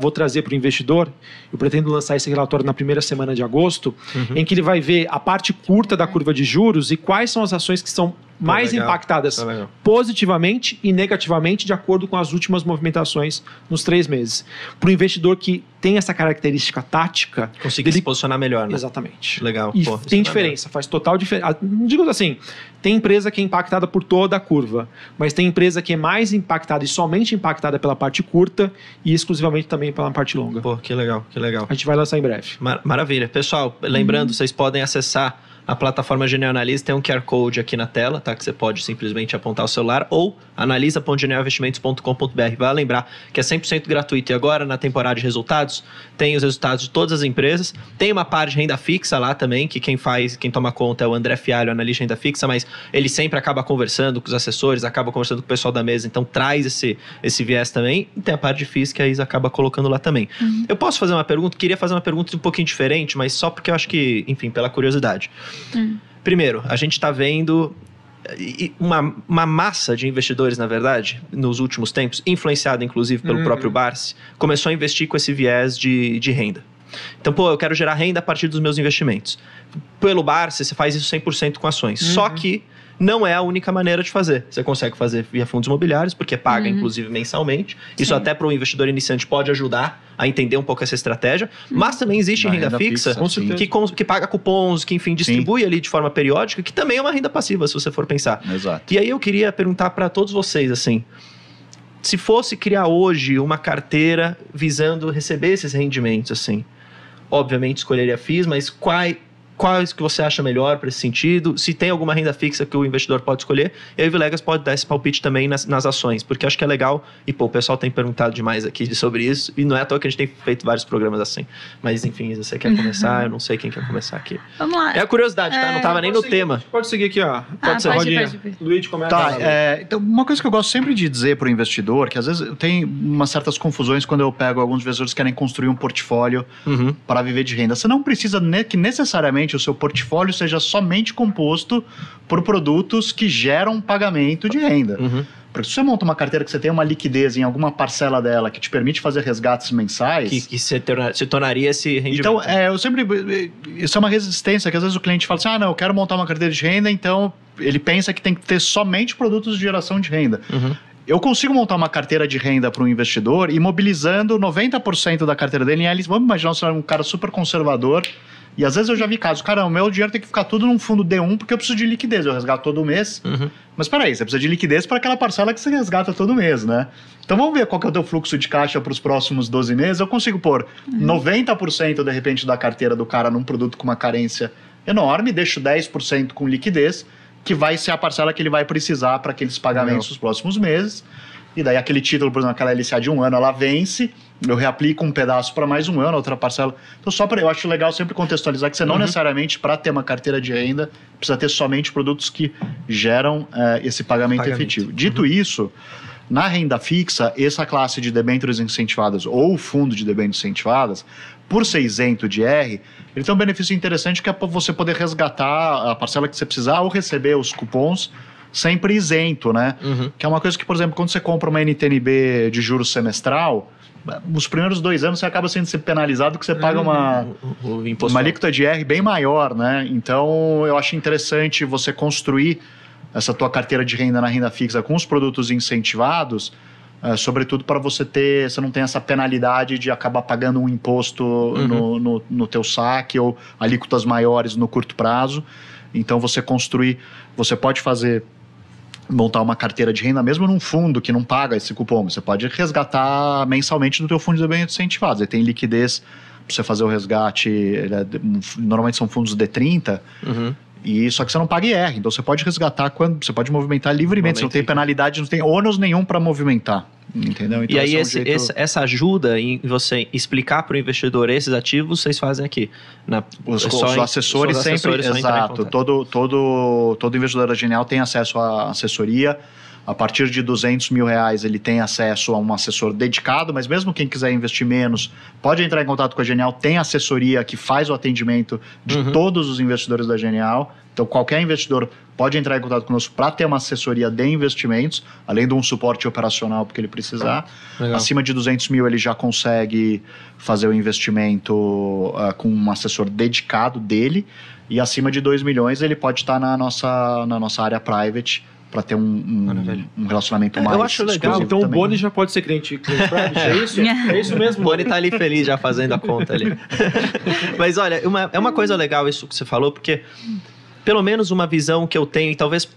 vou trazer para o investidor, eu pretendo lançar esse relatório na primeira semana de agosto, em que ele vai ver a parte curta da curva de juros e quais são as ações que são mais legal. impactadas Legal. positivamente e negativamente de acordo com as últimas movimentações nos 3 meses. Para o investidor que tem essa característica tática... Conseguir se posicionar melhor, né? Exatamente. Legal. E Pô, tem isso é diferença, faz total diferença. Digo assim, tem empresa que é impactada por toda a curva, mas tem empresa que é mais impactada e somente impactada pela parte curta e exclusivamente também pela parte longa. Pô, que legal, que legal. A gente vai lançar em breve. Maravilha. Pessoal, lembrando, vocês podem acessar a plataforma Genial Analyse, tem um QR Code aqui na tela, tá? Que você pode simplesmente apontar o celular ou analisa.genialinvestimentos.com.br. Vai lembrar que é 100% gratuito. E agora, na temporada de resultados, tem os resultados de todas as empresas. Tem uma parte de renda fixa lá também, que quem toma conta é o André Fialho, analista de renda fixa, mas ele sempre acaba conversando com os assessores, acaba conversando com o pessoal da mesa, então traz esse viés também. E tem a parte de FIIs que a Isa acaba colocando lá também. Eu posso fazer uma pergunta? Queria fazer uma pergunta um pouquinho diferente, mas só porque eu acho que, enfim, pela curiosidade. Primeiro, a gente está vendo uma massa de investidores, na verdade, nos últimos tempos, influenciada inclusive pelo próprio Barsi, começou a investir com esse viés de renda. Então, eu quero gerar renda a partir dos meus investimentos. Pelo Barsi, você faz isso 100% com ações. Só que não é a única maneira de fazer. Você consegue fazer via fundos imobiliários, porque paga, inclusive, mensalmente. Isso até para o investidor iniciante pode ajudar a entender um pouco essa estratégia. Mas também existe renda fixa que paga cupons, que, enfim, distribui ali de forma periódica, que também é uma renda passiva, se você for pensar. Exato. E aí eu queria perguntar para todos vocês, assim, se fosse criar hoje uma carteira visando receber esses rendimentos, assim, obviamente escolheria FIIs, mas quais que você acha melhor para esse sentido? Se tem alguma renda fixa que o investidor pode escolher, e aí o Villegas pode dar esse palpite também nas ações, porque acho que é legal, e o pessoal tem perguntado demais aqui sobre isso, e não é à toa que a gente tem feito vários programas assim. Mas enfim, você quer começar? Eu não sei quem quer começar aqui. Vamos lá. É a curiosidade, tá? Não tava nem no tema. Pode seguir aqui, ó. Pode ser. Pode. Luiz, começa. Tá, então uma coisa que eu gosto sempre de dizer para o investidor, que às vezes tem umas certas confusões quando eu pego alguns investidores que querem construir um portfólio para viver de renda. Você não precisa que necessariamente o seu portfólio seja somente composto por produtos que geram pagamento de renda. Porque se você monta uma carteira que você tem uma liquidez em alguma parcela dela que te permite fazer resgates mensais... Que se tornaria esse rendimento. Então, eu sempre... Isso é uma resistência, que às vezes o cliente fala assim, não, eu quero montar uma carteira de renda, então ele pensa que tem que ter somente produtos de geração de renda. Eu consigo montar uma carteira de renda para um investidor imobilizando 90% da carteira dele em LCI. Vamos imaginar você é um cara super conservador. E às vezes eu já vi casos, cara, o meu dinheiro tem que ficar tudo num fundo D1 porque eu preciso de liquidez, eu resgato todo mês. Mas peraí, você precisa de liquidez para aquela parcela que você resgata todo mês, né? Então vamos ver qual que é o teu fluxo de caixa para os próximos 12 meses. Eu consigo pôr 90% de repente da carteira do cara num produto com uma carência enorme, deixo 10% com liquidez, que vai ser a parcela que ele vai precisar para aqueles pagamentos nos próximos meses. E daí aquele título, por exemplo, aquela LCA de 1 ano, ela vence, eu reaplico um pedaço para mais 1 ano, outra parcela. Então eu acho legal sempre contextualizar que você não necessariamente, para ter uma carteira de renda, precisa ter somente produtos que geram esse pagamento efetivo. Dito isso, na renda fixa, essa classe de debêntures incentivadas ou fundo de debêntures incentivadas, por ser isento de R, ele tem um benefício interessante que é você poder resgatar a parcela que você precisar ou receber os cupons sempre isento, né? Que é uma coisa que, por exemplo, quando você compra uma NTNB de juros semestral, os primeiros 2 anos você acaba sendo penalizado porque você paga uma alíquota de R bem maior, né? Então, eu acho interessante você construir essa tua carteira de renda na renda fixa com os produtos incentivados, sobretudo para você não ter essa penalidade de acabar pagando um imposto no teu saque ou alíquotas maiores no curto prazo. Então, você pode montar uma carteira de renda mesmo num fundo que não paga esse cupom. Você pode resgatar mensalmente do teu fundo de debêntures incentivados. Ele tem liquidez para você fazer o resgate. Normalmente são fundos D30. Só que você não paga IR. Então você pode resgatar você pode movimentar livremente. Você não tem penalidade, não tem ônus nenhum para movimentar. Entendeu? Então, e aí essa ajuda em você explicar para o investidor esses ativos, vocês fazem aqui. Os assessores sempre, exato. Todo investidor da Genial tem acesso à assessoria. A partir de R$200 mil ele tem acesso a um assessor dedicado, mas mesmo quem quiser investir menos, pode entrar em contato com a Genial, tem assessoria que faz o atendimento de todos os investidores da Genial. Então, qualquer investidor pode entrar em contato conosco para ter uma assessoria de investimentos, além de um suporte operacional porque ele precisar. Legal. Acima de 200 mil, ele já consegue fazer o investimento com um assessor dedicado dele. E acima de 2 milhões, ele pode estar na nossa área private para ter um relacionamento mais eu acho legal. exclusivo Então também. o Boni já pode ser cliente private, é isso? É isso mesmo? O Boni tá ali feliz já fazendo a conta ali. Mas olha, é uma coisa legal isso que você falou, porque pelo menos uma visão que eu tenho, e talvez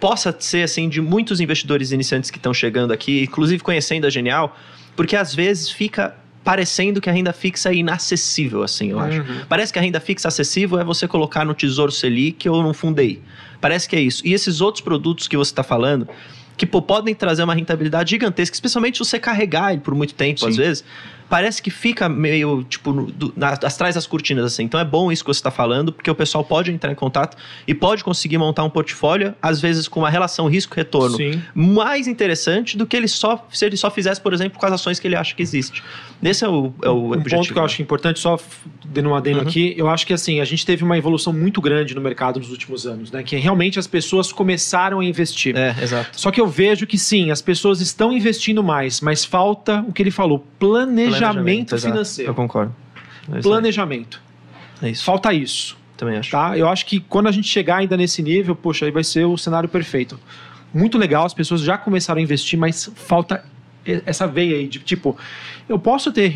possa ser assim de muitos investidores iniciantes que estão chegando aqui, inclusive conhecendo a Genial, porque às vezes fica parecendo que a renda fixa é inacessível, assim, eu acho. Parece que a renda fixa acessível é você colocar no Tesouro Selic ou no Fundei. Parece que é isso. E esses outros produtos que você está falando, que podem trazer uma rentabilidade gigantesca, especialmente se você carregar ele por muito tempo, Sim. às vezes, parece que fica meio, tipo, atrás das cortinas, assim. Então é bom isso que você está falando, porque o pessoal pode entrar em contato e pode conseguir montar um portfólio, às vezes com uma relação risco-retorno mais interessante do que se ele só fizesse, por exemplo, com as ações que ele acha que existe. Esse é o objetivo. Ponto que eu acho importante, só dando um adendo aqui, eu acho que assim, a gente teve uma evolução muito grande no mercado nos últimos anos, né? Que realmente as pessoas começaram a investir. Exato. Só que eu vejo que sim, as pessoas estão investindo mais, mas falta o que ele falou, planejamento financeiro. Eu concordo. Planejamento. É isso. Falta isso. Também acho. Tá? Eu acho que quando a gente chegar ainda nesse nível, poxa, aí vai ser o cenário perfeito. Muito legal, as pessoas já começaram a investir, mas falta essa veia aí de tipo, eu posso ter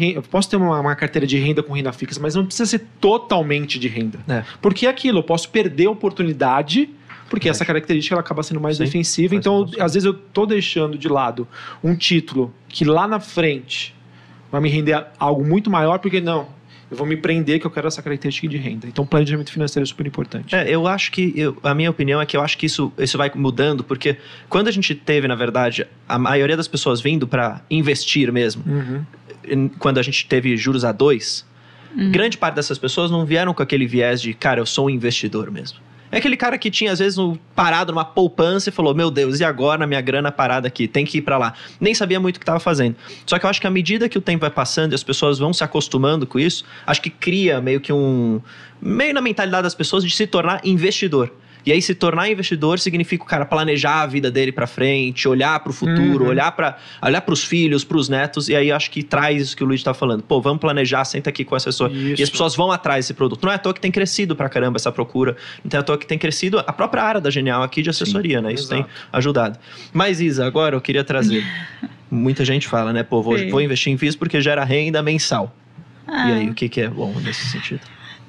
uma carteira de renda com renda fixa, mas não precisa ser totalmente de renda. Porque é aquilo, eu posso perder a oportunidade, porque essa característica ela acaba sendo mais defensiva. Então, às vezes eu tô deixando de lado um título que lá na frente vai me render algo muito maior, porque não, eu vou me prender que eu quero essa característica de renda. Então, planejamento financeiro é super importante. Eu acho que, a minha opinião é que eu acho que isso vai mudando, porque quando a gente teve, na verdade, a maioria das pessoas vindo para investir mesmo, quando a gente teve juros a 2, grande parte dessas pessoas não vieram com aquele viés de, cara, eu sou um investidor mesmo. É aquele cara que tinha, às vezes, parado numa poupança e falou, meu Deus, e agora a minha grana parada aqui? Tem que ir para lá. Nem sabia muito o que estava fazendo. Só que eu acho que à medida que o tempo vai passando e as pessoas vão se acostumando com isso, acho que cria meio na mentalidade das pessoas de se tornar investidor. E aí, se tornar investidor significa o cara planejar a vida dele para frente, olhar para o futuro, olhar para os filhos, para os netos. E aí, acho que traz isso que o Luigi tá falando. Pô, vamos planejar, senta aqui com o assessor. Isso. E as pessoas vão atrás desse produto. Não é à toa que tem crescido pra caramba essa procura. Não é à toa que tem crescido a própria área da Genial aqui de assessoria, né? Isso tem ajudado. Mas, Isa, agora eu queria trazer... Muita gente fala, né? Pô, vou investir em FIIs porque gera renda mensal. E aí, o que é bom nesse sentido?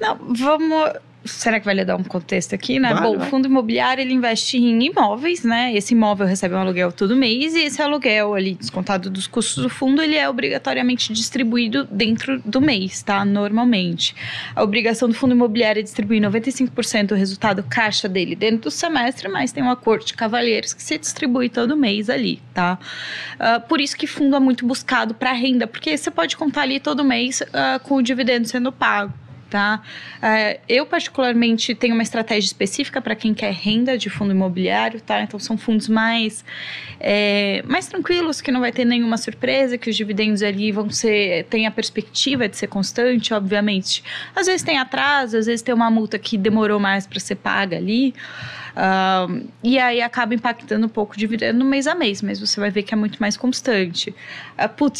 Não, vamos... Será que vai lhe dar um contexto aqui, né? Vai. O fundo imobiliário, ele investe em imóveis, né? Esse imóvel recebe um aluguel todo mês e esse aluguel ali, descontado dos custos do fundo, ele é obrigatoriamente distribuído dentro do mês, tá? Normalmente. A obrigação do fundo imobiliário é distribuir 95% do resultado caixa dele dentro do semestre, mas tem um acordo de cavalheiros que se distribui todo mês ali, tá? Por isso que fundo é muito buscado para renda, porque você pode contar ali todo mês com o dividendo sendo pago. Tá? Eu particularmente tenho uma estratégia específica para quem quer renda de fundo imobiliário, tá? Então são fundos mais tranquilos, que não vai ter nenhuma surpresa, que os dividendos ali tem a perspectiva de ser constante, obviamente. Às vezes tem atraso, às vezes tem uma multa que demorou mais para ser paga ali. E aí acaba impactando um pouco o dividendo no mês a mês, mas você vai ver que é muito mais constante.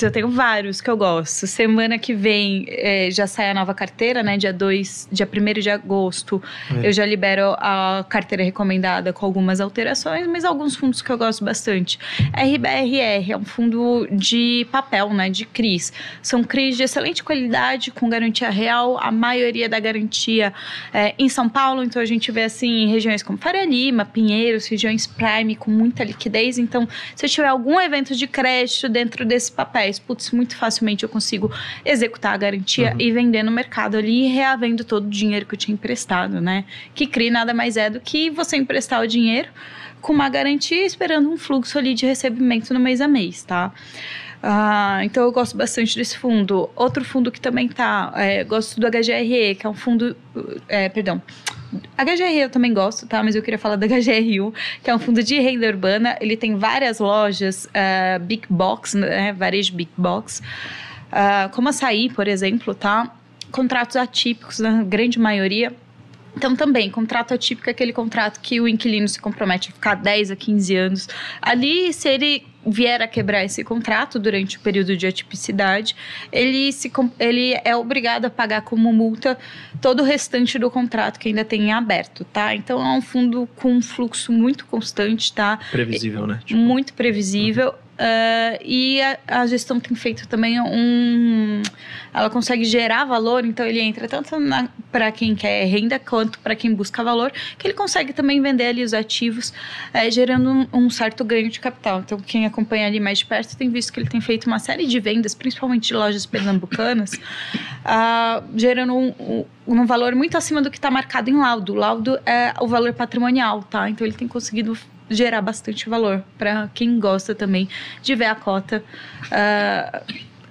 Eu tenho vários que eu gosto. Semana que vem já sai a nova carteira, né? Dia 1º de agosto, eu já libero a carteira recomendada com algumas alterações, mas alguns fundos que eu gosto bastante. RBRR é um fundo de papel, né? De CRIs. São CRIs de excelente qualidade, com garantia real, a maioria da garantia em São Paulo, então a gente vê assim em regiões como Faria Lima, Pinheiros, regiões prime com muita liquidez. Então, se eu tiver algum evento de crédito dentro desses papéis, muito facilmente eu consigo executar a garantia e vender no mercado ali e reavendo todo o dinheiro que eu tinha emprestado, né? Que CRI nada mais é do que você emprestar o dinheiro com uma garantia esperando um fluxo ali de recebimento no mês a mês, tá? Então eu gosto bastante desse fundo. Outro fundo que também gosto do HGRE, que é um fundo, A HGRU eu também gosto, tá? Mas eu queria falar da HGRU, que é um fundo de renda urbana. Ele tem várias lojas, big box, né? Varejo big box, como Açaí, por exemplo, tá? Contratos atípicos, na grande maioria. Então, também, contrato atípico é aquele contrato que o inquilino se compromete a ficar 10 a 15 anos. Ali, se ele vier a quebrar esse contrato durante o período de atipicidade, ele é obrigado a pagar como multa todo o restante do contrato que ainda tem em aberto, tá? Então, é um fundo com um fluxo muito constante, tá? Previsível, né? Muito previsível. E a gestão tem feito também ela consegue gerar valor, então ele entra tanto para quem quer renda quanto para quem busca valor, que ele consegue também vender ali os ativos, gerando um certo ganho de capital. Então quem acompanha ali mais de perto tem visto que ele tem feito uma série de vendas, principalmente de lojas pernambucanas, gerando um valor muito acima do que está marcado em laudo. O laudo é o valor patrimonial, tá? Então ele tem conseguido gerar bastante valor para quem gosta também de ver a cota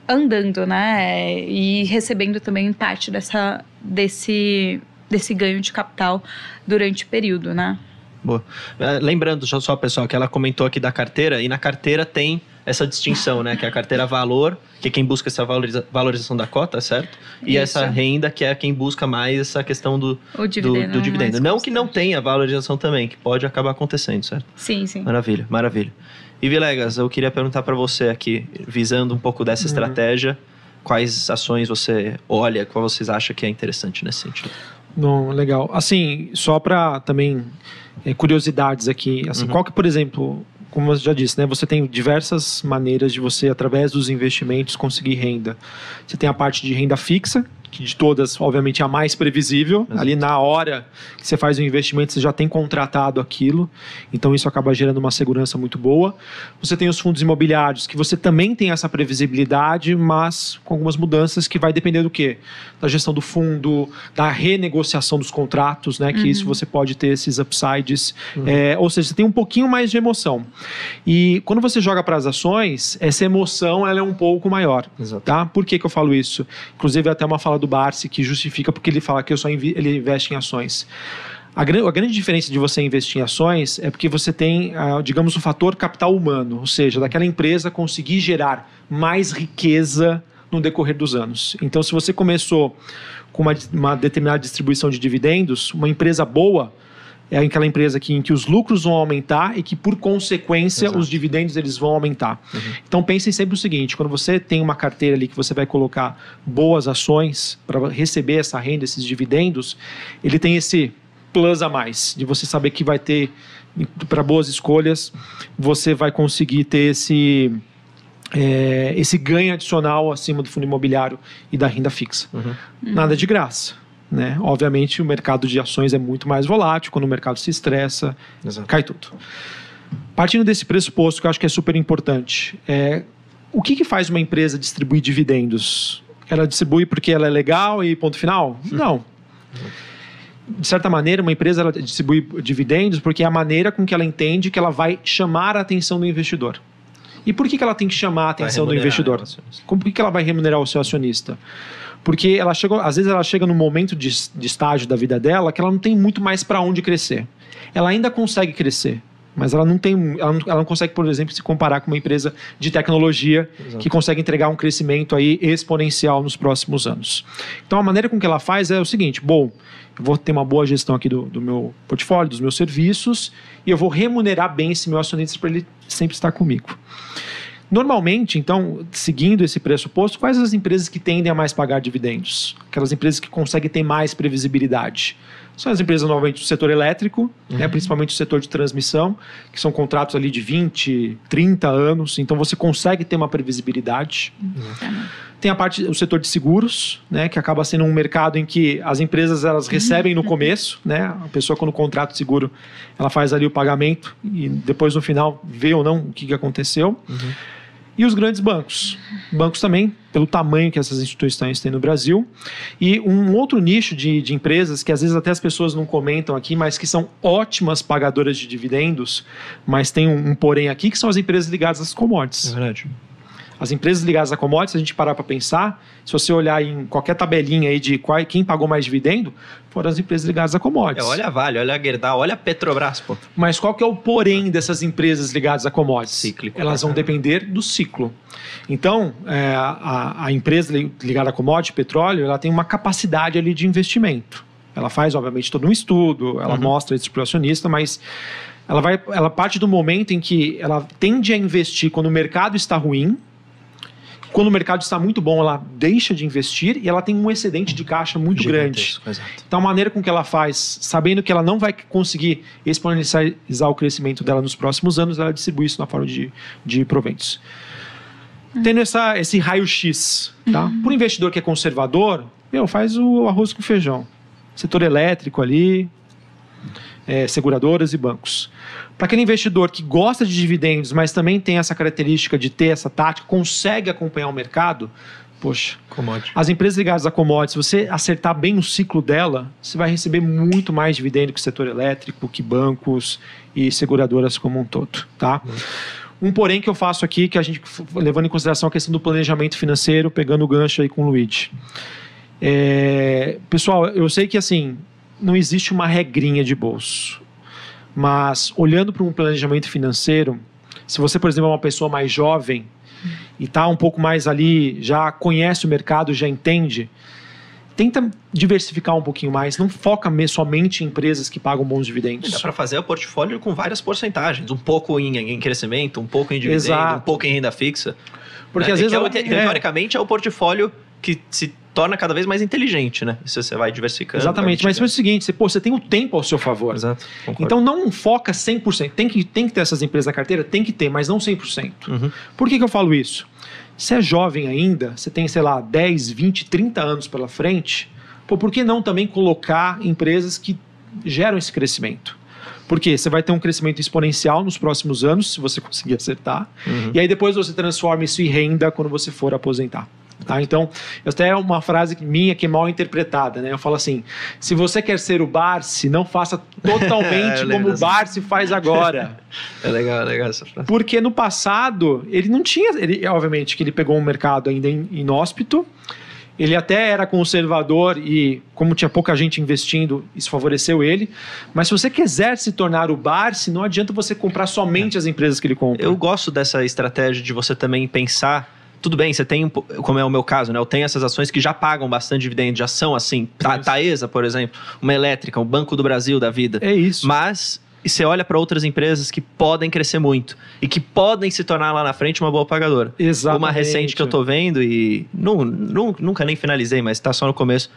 andando, né? E recebendo também parte desse ganho de capital durante o período, né? Boa. Lembrando só, pessoal, que ela comentou aqui da carteira, e na carteira tem essa distinção, né? Que é a carteira valor, que é quem busca essa valorização da cota, certo? E Isso. essa renda, que é quem busca mais essa questão do dividendo. Não que não tenha valorização também, que pode acabar acontecendo, certo? Sim. Maravilha. E Vilegas, eu queria perguntar para você aqui, visando um pouco dessa estratégia, quais ações você olha, qual vocês acham que é interessante nesse sentido? Não, legal. Assim, só para também curiosidades aqui, assim, qual que, por exemplo, como eu já disse, né, você tem diversas maneiras de você, através dos investimentos, conseguir renda. Você tem a parte de renda fixa, que de todas, obviamente, é a mais previsível. Exato. Ali na hora que você faz o investimento, você já tem contratado aquilo. Então, isso acaba gerando uma segurança muito boa. Você tem os fundos imobiliários, que você também tem essa previsibilidade, mas com algumas mudanças que vai depender do quê? Da gestão do fundo, da renegociação dos contratos, né? Que isso você pode ter esses upsides. Ou seja, você tem um pouquinho mais de emoção. E quando você joga para as ações, essa emoção ela é um pouco maior. Exato. Tá? Por que eu falo isso? Inclusive, até uma fala do Barsi que justifica porque ele fala que ele investe em ações. A grande diferença de você investir em ações é porque você tem, digamos, o fator capital humano, ou seja, daquela empresa conseguir gerar mais riqueza no decorrer dos anos. Então, se você começou com uma determinada distribuição de dividendos, uma empresa boa é aquela empresa em que os lucros vão aumentar e que, por consequência, Exato. Os dividendos eles vão aumentar. Então, pensem sempre o seguinte, quando você tem uma carteira ali que você vai colocar boas ações para receber essa renda, esses dividendos, ele tem esse plus a mais, de você saber que vai ter, para boas escolhas, você vai conseguir ter esse ganho adicional acima do fundo imobiliário e da renda fixa. Nada de graça. Né? Obviamente o mercado de ações é muito mais volátil, quando o mercado se estressa, Exato. Cai tudo. Partindo desse pressuposto que eu acho que é super importante, o que faz uma empresa distribuir dividendos? Ela distribui porque ela é legal e ponto final? Não. De certa maneira, uma empresa ela distribui dividendos porque é a maneira com que ela entende que ela vai chamar a atenção do investidor. E por que ela tem que chamar a atenção do investidor? Por que ela vai remunerar o seu acionista? Porque às vezes ela chega num momento de estágio da vida dela que ela não tem muito mais para onde crescer. Ela ainda consegue crescer, mas ela não consegue, por exemplo, se comparar com uma empresa de tecnologia Exato. Que consegue entregar um crescimento aí exponencial nos próximos anos. Então a maneira com que ela faz é o seguinte, eu vou ter uma boa gestão aqui do meu portfólio, dos meus serviços, e eu vou remunerar bem esse meu acionista para ele sempre estar comigo. Normalmente, então, seguindo esse pressuposto, quais as empresas que tendem a mais pagar dividendos? Aquelas empresas que conseguem ter mais previsibilidade. São as empresas, normalmente, do setor elétrico, né, principalmente o setor de transmissão, que são contratos ali de 20, 30 anos, então você consegue ter uma previsibilidade. Tem o setor de seguros, né, que acaba sendo um mercado em que as empresas elas recebem no começo, né, a pessoa quando contrata o seguro, ela faz ali o pagamento e depois no final vê ou não o que aconteceu. E os grandes bancos. Bancos também, pelo tamanho que essas instituições têm no Brasil. E um outro nicho de empresas, que às vezes até as pessoas não comentam aqui, mas que são ótimas pagadoras de dividendos, mas tem um porém aqui, que são as empresas ligadas às commodities. É verdade. As empresas ligadas a commodities, se a gente parar para pensar, se você olhar em qualquer tabelinha aí de quem pagou mais dividendo, foram as empresas ligadas a commodities. Olha a Vale, olha a Gerdau, olha a Petrobras, pô. Mas qual que é o porém dessas empresas ligadas a commodities? Cíclico. Elas vão depender do ciclo. Então, a empresa ligada a commodity, petróleo, ela tem uma capacidade ali de investimento. Ela faz, obviamente, todo um estudo, ela mostra isso para o acionista, mas ela parte do momento em que ela tende a investir quando o mercado está ruim. Quando o mercado está muito bom, ela deixa de investir e ela tem um excedente de caixa muito grande. Exato. Então, a maneira com que ela faz, sabendo que ela não vai conseguir exponencializar o crescimento dela nos próximos anos, ela distribui isso na forma de proventos. Tendo esse raio-x, tá? Para o investidor que é conservador, faz o arroz com feijão. Setor elétrico ali, seguradoras e bancos. Para aquele investidor que gosta de dividendos, mas também tem essa característica de ter essa tática, consegue acompanhar o mercado, poxa, as empresas ligadas a commodities, se você acertar bem o ciclo dela, você vai receber muito mais dividendo que o setor elétrico, que bancos e seguradoras como um todo, tá? Um porém que eu faço aqui, que a gente, levando em consideração a questão do planejamento financeiro, pegando o gancho aí com o Luigi. Pessoal, eu sei que assim, não existe uma regrinha de bolso, mas olhando para um planejamento financeiro, se você, por exemplo, é uma pessoa mais jovem e está um pouco mais ali, já conhece o mercado, já entende, tenta diversificar um pouquinho mais, não foca somente em empresas que pagam bons dividendos. Dá para fazer o portfólio com várias porcentagens, um pouco em crescimento, um pouco em dividendo, um pouco em renda fixa. Porque às vezes teoricamente é o portfólio que se torna cada vez mais inteligente, né? Isso você vai diversificando. Exatamente, mas é o seguinte, você tem o tempo ao seu favor. Exato, concordo. Então não foca 100%. Tem que ter essas empresas na carteira? Tem que ter, mas não 100%. Por que eu falo isso? Se é jovem ainda, você tem, sei lá, 10, 20, 30 anos pela frente, por que não também colocar empresas que geram esse crescimento? Porque você vai ter um crescimento exponencial nos próximos anos, se você conseguir acertar, e aí depois você transforma isso em renda quando você for aposentar. Tá? Então, até é uma frase minha que é mal interpretada, né? Eu falo assim, se você quer ser o Barsi, não faça totalmente como o Barsi faz agora. É legal essa frase. Porque no passado, ele não tinha... obviamente que ele pegou um mercado ainda inóspito, ele até era conservador e, como tinha pouca gente investindo, isso favoreceu ele. Mas se você quiser se tornar o Barsi, não adianta você comprar somente as empresas que ele compra. Eu gosto dessa estratégia de você também pensar... Tudo bem, você tem, como é o meu caso, né? Eu tenho essas ações que já pagam bastante dividendo, já são assim. Taesa, por exemplo, uma elétrica, o Banco do Brasil da vida. É isso. Mas você olha para outras empresas que podem crescer muito e que podem se tornar lá na frente uma boa pagadora. Exatamente. Uma recente que eu tô vendo e nunca nem finalizei, mas tá só no começo.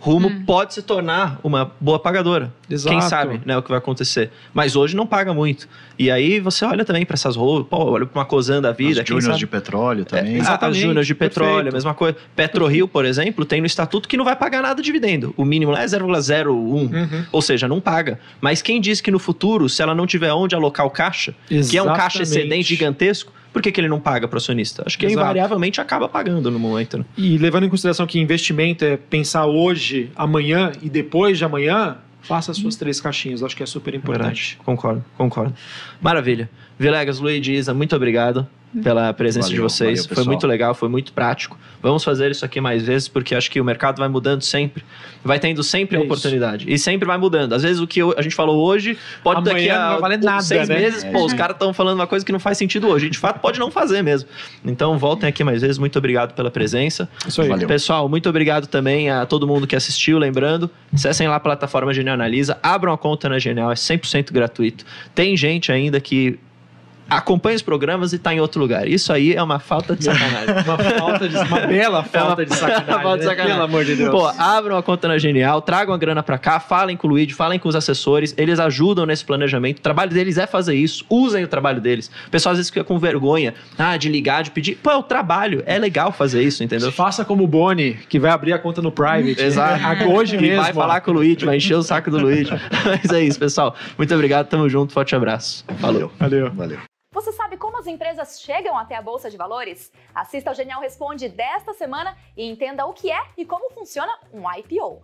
Rumo pode se tornar uma boa pagadora. Exato. Quem sabe, né, o que vai acontecer. Mas hoje não paga muito. E aí você olha também para essas olha para uma Cosan da vida. As Júniors de petróleo também. As Júniors de petróleo, a mesma coisa. PetroRio, por exemplo, tem no estatuto que não vai pagar nada de dividendo. O mínimo lá é 0,01. Ou seja, não paga. Mas quem diz que no futuro, se ela não tiver onde alocar o caixa, que é um caixa excedente gigantesco, por que ele não paga para o acionista? Acho que invariavelmente acaba pagando no momento. Né? E levando em consideração que investimento é pensar hoje, amanhã e depois de amanhã, faça as suas 3 caixinhas. Acho que é super importante. Verdade. Concordo. Maravilha. Vilegas, Luigi, Isa, muito obrigado pela presença de vocês. Foi muito legal, foi muito prático. Vamos fazer isso aqui mais vezes, porque acho que o mercado vai mudando sempre. Vai tendo sempre oportunidade. E sempre vai mudando. Às vezes o que a gente falou hoje pode amanhã daqui a não vai valer nada, 6 meses, os caras estão falando uma coisa que não faz sentido hoje. E de fato pode não fazer mesmo. Então voltem aqui mais vezes. Muito obrigado pela presença. Isso aí. Valeu. Pessoal, muito obrigado também a todo mundo que assistiu. Lembrando, acessem lá a plataforma Genial Analisa, abram a conta na Genial, é 100% gratuito. Tem gente ainda que acompanha os programas e está em outro lugar. Isso aí é uma falta de sacanagem. uma bela falta de sacanagem. Falta de sacanagem. Pelo amor de Deus. Pô, abram a conta na Genial, tragam a grana pra cá, falem com o Luigi, falem com os assessores, eles ajudam nesse planejamento. O trabalho deles é fazer isso, usem o trabalho deles. O pessoal às vezes fica com vergonha, de ligar, de pedir. Pô, é o trabalho, é legal fazer isso, entendeu? Faça como o Boni, que vai abrir a conta no Private. Exato. Hoje E mesmo. vai falar com o Luigi, vai encher o saco do Luigi. Mas é isso, pessoal. Muito obrigado, tamo junto, forte abraço. Falou. Valeu. Você sabe como as empresas chegam até a Bolsa de Valores? Assista ao Genial Responde desta semana e entenda o que é e como funciona um IPO.